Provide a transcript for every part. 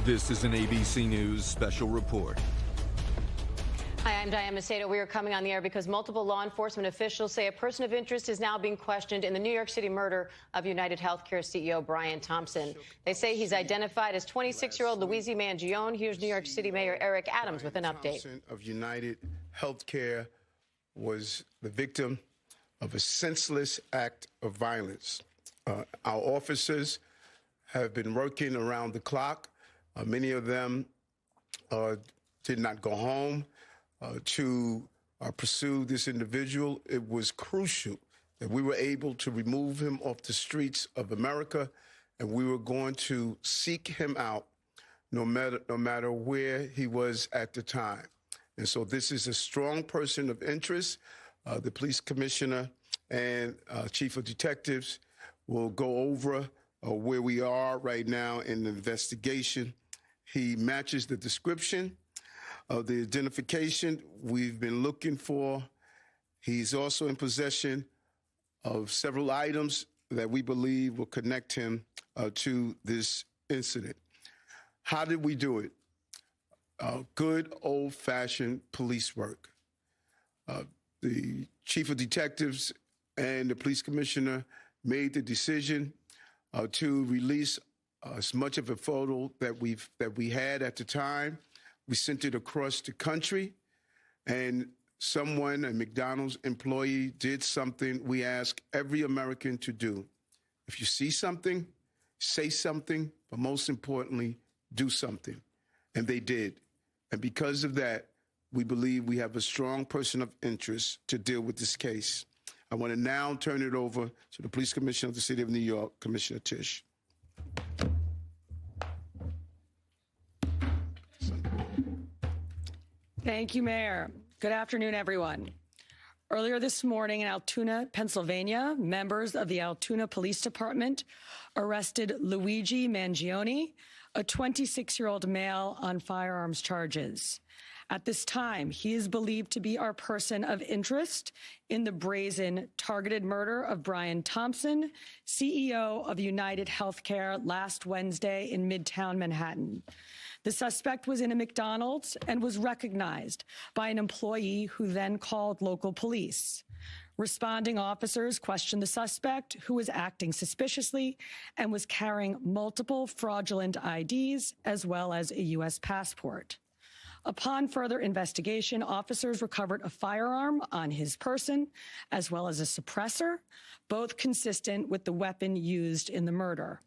This is an ABC News special report. Hi, I'm Diane Macedo. We are coming on the air because multiple law enforcement officials say a person of interest is now being questioned in the New York City murder of UnitedHealthcare CEO Brian Thompson. They say he's identified as 26-year-old Luigi Mangione. Here's New York City Mayor Eric Adams with an update. Brian Thompson of UnitedHealthcare was the victim of a senseless act of violence. Our officers have been working around the clock. Many of them did not go home to pursue this individual. It was crucial that we were able to remove him off the streets of America, and we were going to seek him out no matter where he was at the time. And so this is a strong person of interest. The police commissioner and chief of detectives will go over where we are right now in the investigation. He matches the description of the identification we've been looking for. He's also in possession of several items that we believe will connect him to this incident. How did we do it? Good old-fashioned police work. The chief of detectives and the police commissioner made the decision to release as much of a photo that we had at the time. We sent it across the country, and someone, a McDonald's employee, did something we ask every American to do. If you see something, say something, but most importantly, do something. And they did. And because of that, we believe we have a strong person of interest to deal with this case. I want to now turn it over to the police commissioner of the city of New York, Commissioner Tisch. Thank you, Mayor. Good afternoon, everyone. Earlier this morning in Altoona, Pennsylvania, members of the Altoona Police Department arrested Luigi Mangione, a 26-year-old male, on firearms charges. At this time, he is believed to be our person of interest in the brazen targeted murder of Brian Thompson, CEO of UnitedHealthcare, last Wednesday in Midtown Manhattan. The suspect was in a McDonald's and was recognized by an employee who then called local police. Responding officers questioned the suspect, who was acting suspiciously and was carrying multiple fraudulent IDs as well as a U.S. passport. Upon further investigation, officers recovered a firearm on his person as well as a suppressor, both consistent with the weapon used in the murder.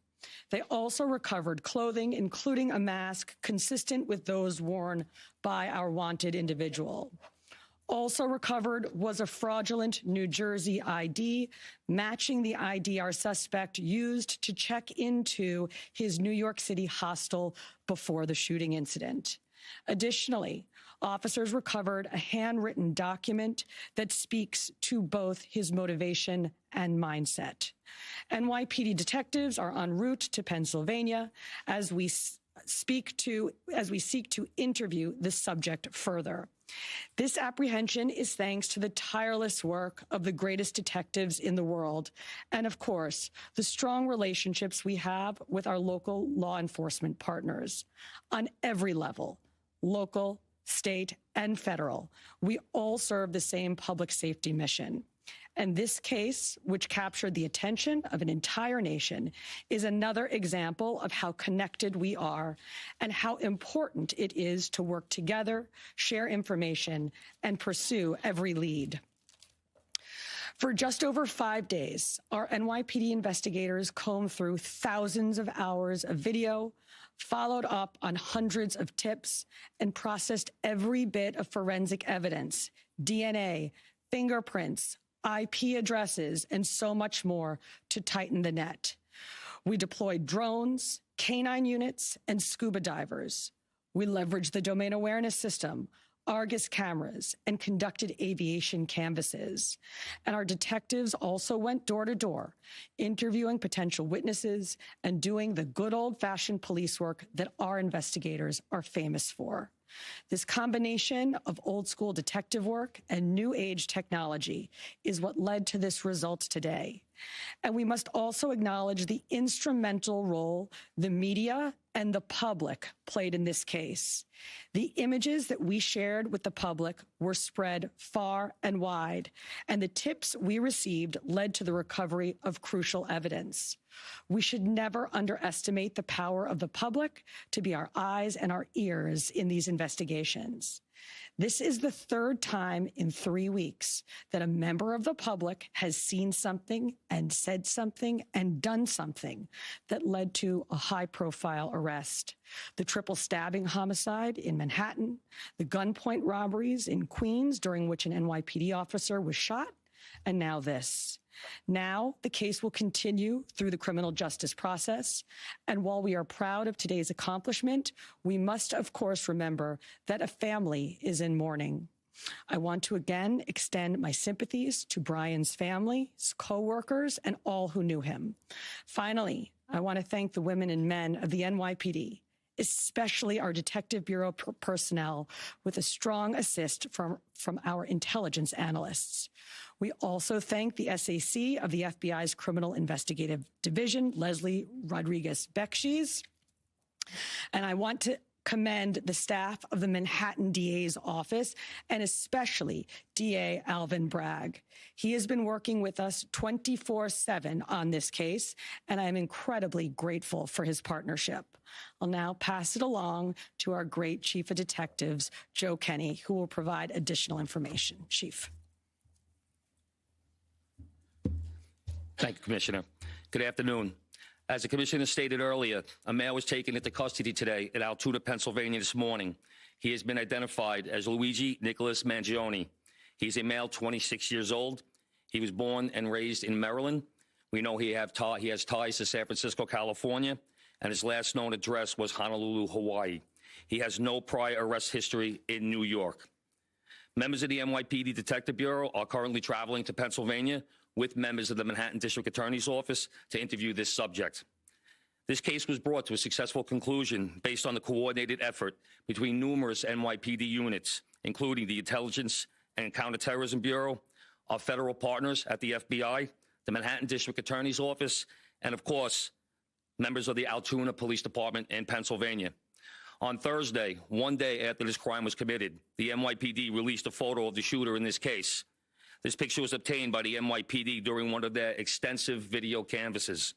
They also recovered clothing, including a mask consistent with those worn by our wanted individual. Also recovered was a fraudulent New Jersey ID, matching the ID our suspect used to check into his New York City hostel before the shooting incident. Additionally, officers recovered a handwritten document that speaks to both his motivation and mindset. NYPD detectives are en route to Pennsylvania as we seek to interview the subject further. This apprehension is thanks to the tireless work of the greatest detectives in the world and, of course, the strong relationships we have with our local law enforcement partners. On every level, local, state, and federal, we all serve the same public safety mission. And this case, which captured the attention of an entire nation, is another example of how connected we are and how important it is to work together, share information, and pursue every lead. For just over 5 days, our NYPD investigators combed through thousands of hours of video, followed up on hundreds of tips, and processed every bit of forensic evidence, DNA, fingerprints, IP addresses, and so much more to tighten the net. We deployed drones, canine units, and scuba divers. We leveraged the domain awareness system, Argus cameras, and conducted aviation canvasses. And our detectives also went door to door, interviewing potential witnesses and doing the good old-fashioned police work that our investigators are famous for. This combination of old-school detective work and new-age technology is what led to this result today. And we must also acknowledge the instrumental role the media and the public played in this case. The images that we shared with the public were spread far and wide, and the tips we received led to the recovery of crucial evidence. We should never underestimate the power of the public to be our eyes and our ears in these investigations. This is the third time in 3 weeks that a member of the public has seen something and said something and done something that led to a high-profile arrest. The triple stabbing homicide in Manhattan, the gunpoint robberies in Queens during which an NYPD officer was shot, and now this. Now, the case will continue through the criminal justice process. And while we are proud of today's accomplishment, we must, of course, remember that a family is in mourning. I want to again extend my sympathies to Brian's family, his co-workers, and all who knew him. Finally, I want to thank the women and men of the NYPD, especially our Detective Bureau personnel, with a strong assist from our intelligence analysts. We also thank the SAC of the FBI's Criminal Investigative Division, Leslie Rodriguez-Bekshies. And I want to commend the staff of the Manhattan DA's office, and especially DA Alvin Bragg. He has been working with us 24/7 on this case, and I am incredibly grateful for his partnership. I'll now pass it along to our great Chief of Detectives, Joe Kenny, who will provide additional information. Chief. Thank you, Commissioner. Good afternoon. As the Commissioner stated earlier, a male was taken into custody today at Altoona, Pennsylvania this morning. He has been identified as Luigi Nicholas Mangione. He's a male, 26 years old. He was born and raised in Maryland. We know he has ties to San Francisco, California, and his last known address was Honolulu, Hawaii. He has no prior arrest history in New York. Members of the NYPD Detective Bureau are currently traveling to Pennsylvania with members of the Manhattan District Attorney's Office to interview this subject. This case was brought to a successful conclusion based on the coordinated effort between numerous NYPD units, including the Intelligence and Counterterrorism Bureau, our federal partners at the FBI, the Manhattan District Attorney's Office, and of course, members of the Altoona Police Department in Pennsylvania. On Thursday, one day after this crime was committed, the NYPD released a photo of the shooter in this case. This picture was obtained by the NYPD during one of their extensive video canvasses.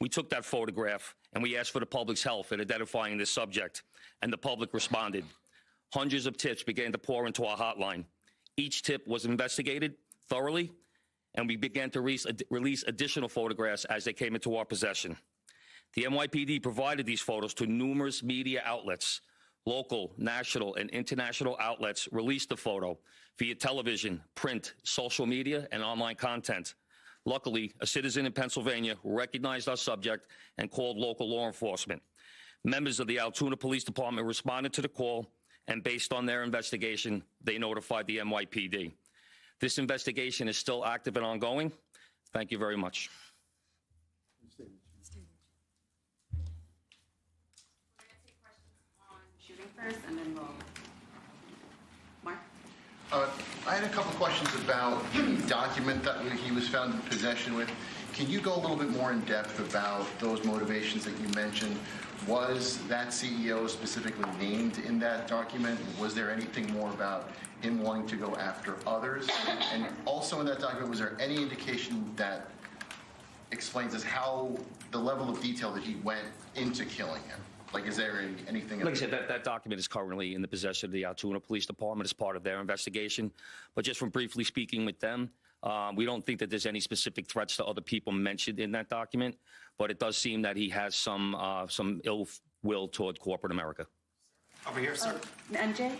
We took that photograph and we asked for the public's help in identifying this subject, and the public responded. Hundreds of tips began to pour into our hotline. Each tip was investigated thoroughly, and we began to release additional photographs as they came into our possession. The NYPD provided these photos to numerous media outlets. Local, national, and international outlets released the photo via television, print, social media, and online content. Luckily, a citizen in Pennsylvania recognized our subject and called local law enforcement. Members of the Altoona Police Department responded to the call, and based on their investigation, they notified the NYPD. This investigation is still active and ongoing. Thank you very much. First, and then we'll. Mark? I had a couple questions about the document that he was found in possession with. Can you go a little bit more in depth about those motivations that you mentioned? Was that CEO specifically named in that document? Was there anything more about him wanting to go after others? And also in that document, was there any indication that explains us how the level of detail that he went into killing him? Like, is there anything? Like I said, that document is currently in the possession of the Altoona Police Department as part of their investigation. But just from briefly speaking with them, we don't think that there's any specific threats to other people mentioned in that document. But it does seem that he has some ill will toward corporate America. Over here, sir. NJ?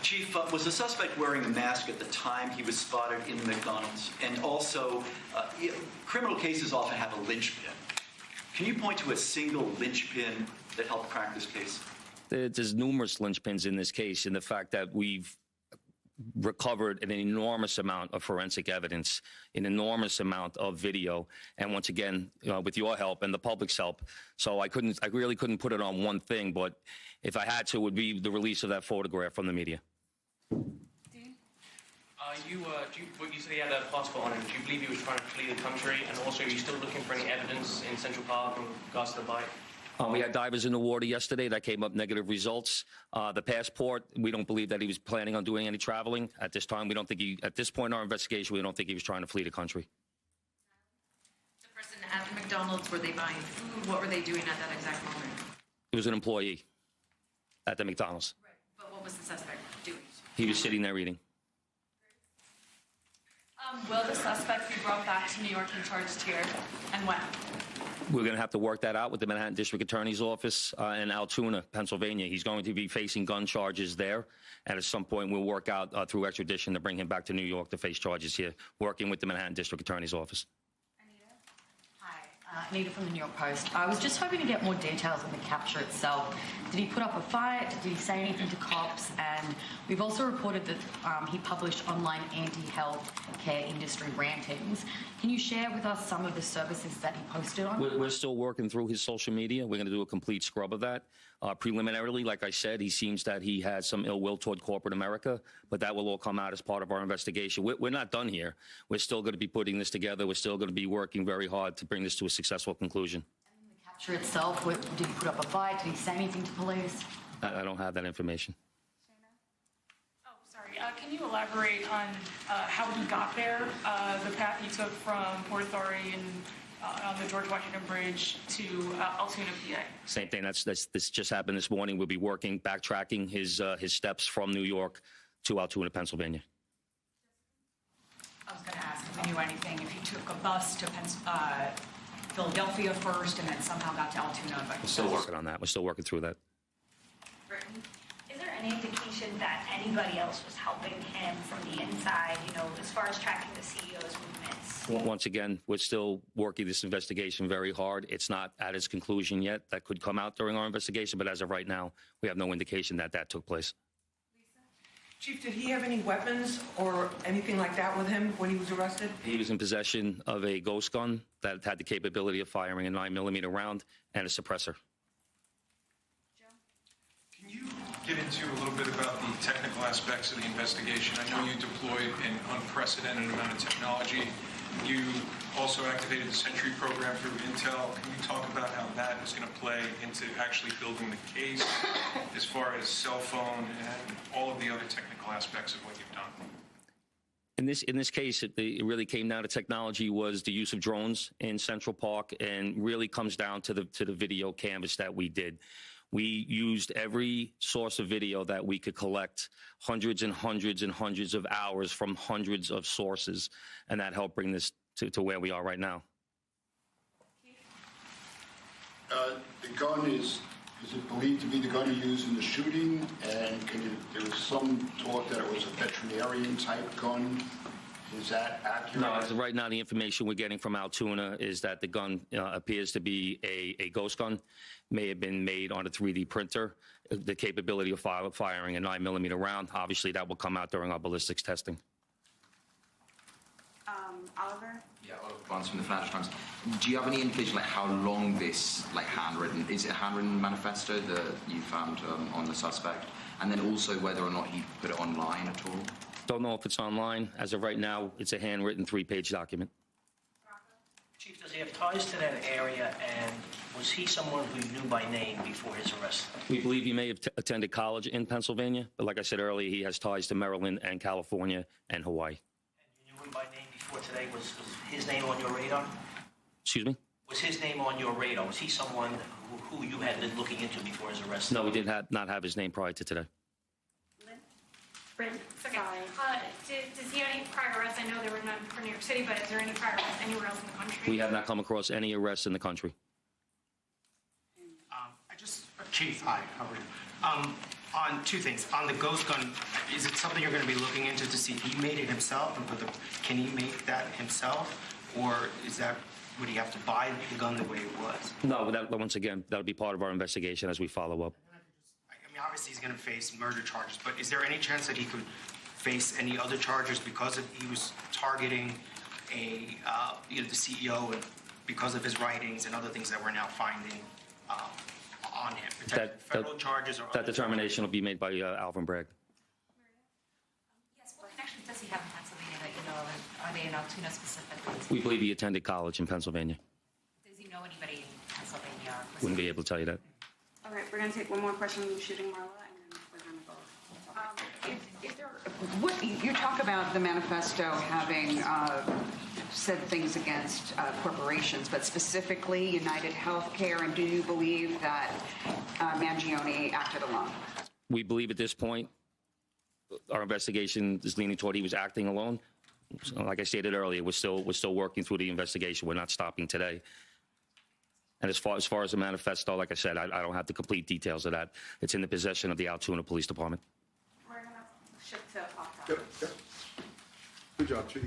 Chief, was the suspect wearing a mask at the time he was spotted in McDonald's? And also, criminal cases often have a linchpin. Can you point to a single linchpin that helped crack this case? There's numerous linchpins in this case, in the fact that we've recovered an enormous amount of forensic evidence, an enormous amount of video, and once again, with your help and the public's help. So I really couldn't put it on one thing, but if I had to, it would be the release of that photograph from the media. You said he had a passport on him. Do you believe he was trying to flee the country? And also, are you still looking for any evidence in Central Park in regards to the bike? We had divers in the water yesterday that came up negative results. The passport, we don't believe that he was planning on doing any traveling at this time. We don't think at this point in our investigation, we don't think he was trying to flee the country. The person at the McDonald's, were they buying food? What were they doing at that exact moment? He was an employee at the McDonald's. Right. But what was the suspect doing? He was sitting there eating. Will the suspect be brought back to New York and charged here, and when? We're going to have to work that out with the Manhattan District Attorney's Office in Altoona, Pennsylvania. He's going to be facing gun charges there, and at some point we'll work out through extradition to bring him back to New York to face charges here, working with the Manhattan District Attorney's Office. Anita from the New York Post. I was just hoping to get more details on the capture itself. Did he put up a fight? Did he say anything to cops? And we've also reported that he published online anti-health care industry rantings. Can you share with us some of the services that he posted on? We're still working through his social media. We're going to do a complete scrub of that. Preliminarily, like I said, he seems that he had some ill will toward corporate America, but that will all come out as part of our investigation. We're not done here. We're still going to be putting this together. We're still going to be working very hard to bring this to a successful conclusion. And the capture itself, did he put up a fight? Did he say anything to police? I don't have that information. Oh, sorry. Can you elaborate on how he got there, the path he took from Port Authority and on the George Washington Bridge to Altoona, PA? Same thing. This just happened this morning. We'll be working, backtracking his steps from New York to Altoona, Pennsylvania. I was going to ask if we knew anything, if he took a bus to Philadelphia first and then somehow got to Altoona. But We're still working on that. We're still working through that. Is there any indication that anybody else was helping him from the inside, as far as tracking the CEO's movements? Once again, we're still working this investigation very hard. It's not at its conclusion yet. That could come out during our investigation, but as of right now, we have no indication that that took place. Chief, did he have any weapons or anything like that with him when he was arrested? He was in possession of a ghost gun that had the capability of firing a 9mm round and a suppressor. Can you get into a little bit about the technical aspects of the investigation? I know you deployed an unprecedented amount of technology. You also activated the Sentry program through Intel. Can you talk about how that is going to play into actually building the case as far as cell phone and all of the other technical aspects of what you've done? In this case, it really came down to technology was the use of drones in Central Park, and really comes down to the video canvas that we did. We used every source of video that we could collect, hundreds and hundreds and hundreds of hours from hundreds of sources, and that helped bring this to where we are right now. The gun is it believed to be the gun used in the shooting? And there was some talk that it was a veterinarian type gun. Is that accurate? No, as of right now, the information we're getting from Altoona is that the gun appears to be a ghost gun. May have been made on a 3D printer. The capability of firing a 9mm round. Obviously, that will come out during our ballistics testing. Oliver? Yeah, Oliver Barnes from the Financial Times. Do you have any indication how long this handwritten, is it a handwritten manifesto that you found on the suspect? And then also whether or not he put it online at all? Don't know if it's online. As of right now, it's a handwritten 3-page document. Chief, does he have ties to that area, and was he someone who you knew by name before his arrest? We believe he may have attended college in Pennsylvania, but like I said earlier, he has ties to Maryland and California and Hawaii. And you knew him by name before today. Was his name on your radar? Excuse me? Was his name on your radar? Was he someone who you had been looking into before his arrest? No, we did not have his name prior to today. Bryn, okay. Does he have any prior arrests? I know there were none for New York City, but is there any prior arrests anywhere else in the country? We have not come across any arrests in the country. Chief, hi, how are you? On two things. On the ghost gun, is it something you're going to be looking into to see if he made it himself, and can he make that himself, or would he have to buy the gun the way it was? No, once again, that'll be part of our investigation as we follow up. I mean, obviously he's going to face murder charges, but is there any chance that he could face any other charges because he was targeting the CEO, and because of his writings and other things that we're now finding on him? Federal charges or that determination will be made by Alvin Bragg. Yes, what actually does does he have in Pennsylvania that you know of? And are they in Altoona specifically? We believe he attended college in Pennsylvania. Does he know anybody in Pennsylvania? Wouldn't be able to tell you that. All right, we're going to take one more question from shooting Marla, and then we're going to go. What you talk about the manifesto having said things against corporations, but specifically UnitedHealthcare, and do you believe that Mangione acted alone? We believe at this point, our investigation is leaning toward he was acting alone. So, like I stated earlier, we're still working through the investigation. We're not stopping today. And as far as the manifesto, like I said, I don't have the complete details of that. It's in the possession of the Altoona Police Department. We're going to shift to October. Yep. Good job, Chief.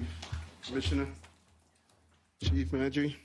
Commissioner. Chief Mangione.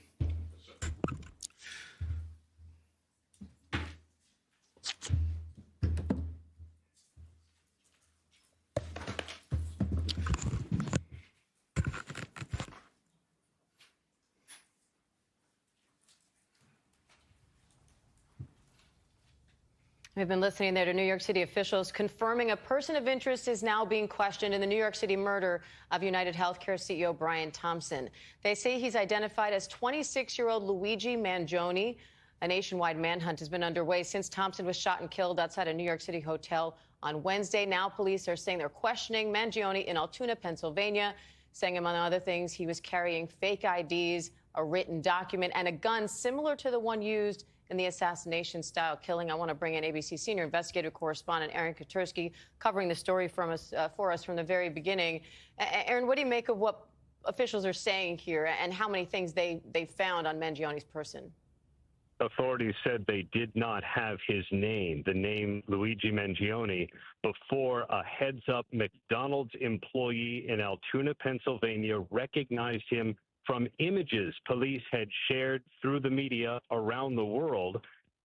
We've been listening there to New York City officials confirming a person of interest is now being questioned in the New York City murder of UnitedHealthcare CEO Brian Thompson. They say he's identified as 26-year-old Luigi Mangione. A nationwide manhunt has been underway since Thompson was shot and killed outside a New York City hotel on Wednesday. Now police are saying they're questioning Mangione in Altoona, Pennsylvania, saying, among other things, he was carrying fake IDs, a written document, and a gun similar to the one used in the assassination-style killing. I want to bring in ABC senior investigative correspondent Aaron Katursky, covering the story for us from the very beginning. Aaron, what do you make of what officials are saying here, and how many things they found on Mangione's person? Authorities said they did not have his name, the name Luigi Mangione, before a heads-up McDonald's employee in Altoona, Pennsylvania, recognized him from images police had shared through the media around the world,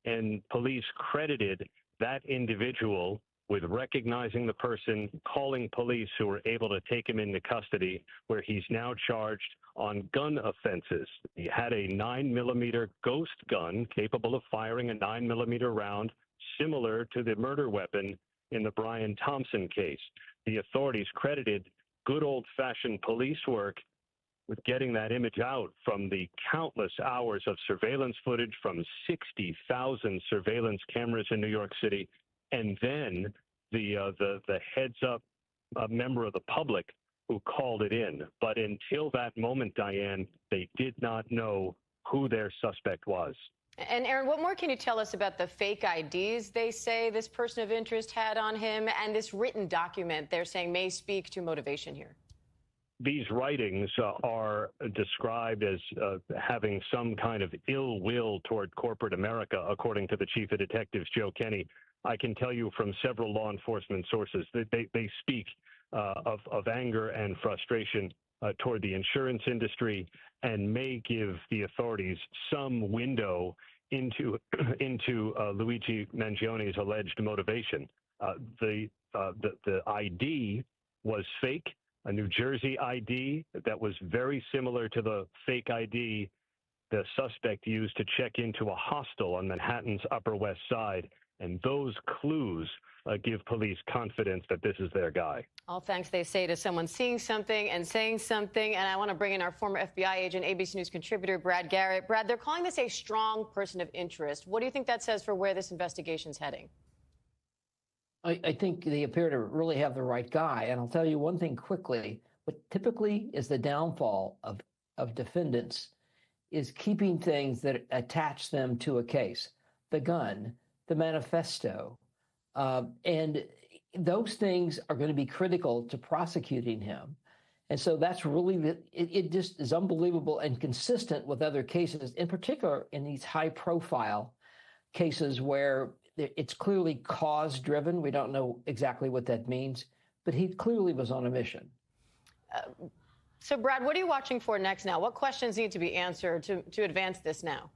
and police credited that individual with recognizing the person, calling police, who were able to take him into custody, where he's now charged on gun offenses. He had a 9mm ghost gun capable of firing a 9mm round, similar to the murder weapon in the Brian Thompson case. The authorities credited good old-fashioned police work with getting that image out from the countless hours of surveillance footage from 60,000 surveillance cameras in New York City, and then the heads-up member of the public who called it in. But until that moment, Diane, they did not know who their suspect was. And Aaron, what more can you tell us about the fake IDs they say this person of interest had on him, and this written document they're saying may speak to motivation here? These writings are described as having some kind of ill will toward corporate America, according to the chief of detectives, Joe Kenny. I can tell you from several law enforcement sources that they speak of anger and frustration toward the insurance industry, and may give the authorities some window into Luigi Mangione's alleged motivation. The ID was fake. A New Jersey ID that was very similar to the fake ID the suspect used to check into a hostel on Manhattan's Upper West Side. And those clues give police confidence that this is their guy. All thanks, they say, to someone seeing something and saying something. And I want to bring in our former FBI agent, ABC News contributor Brad Garrett. Brad, they're calling this a strong person of interest. What do you think that says for where this investigation's heading? I think they appear to really have the right guy. And I'll tell you one thing quickly. What typically is the downfall of defendants is keeping things that attach them to a case. The gun, the manifesto, and those things are going to be critical to prosecuting him. And so that's really, it just is unbelievable and consistent with other cases, in particular in these high-profile cases where it's clearly cause-driven. We don't know exactly what that means, but he clearly was on a mission. So, Brad, what are you watching for next now? What questions need to be answered to advance this now?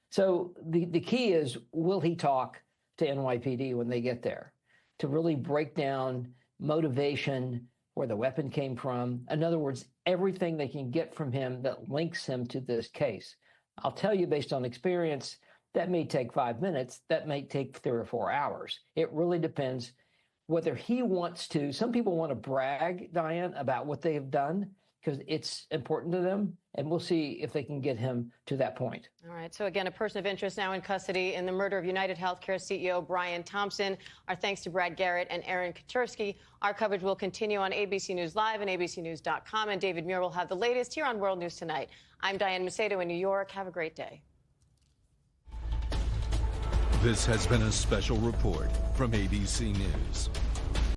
So the key is, will he talk to NYPD when they get there to really break down motivation, where the weapon came from? In other words, everything they can get from him that links him to this case. I'll tell you, based on experience, that may take 5 minutes. That may take 3 or 4 hours. It really depends whether he wants to. Some people want to brag, Diane, about what they have done because it's important to them, and we'll see if they can get him to that point. All right. So again, a person of interest now in custody in the murder of UnitedHealthcare CEO Brian Thompson. Our thanks to Brad Garrett and Aaron Katursky. Our coverage will continue on ABC News Live and abcnews.com, and David Muir will have the latest here on World News Tonight. I'm Diane Macedo in New York. Have a great day. This has been a special report from ABC News.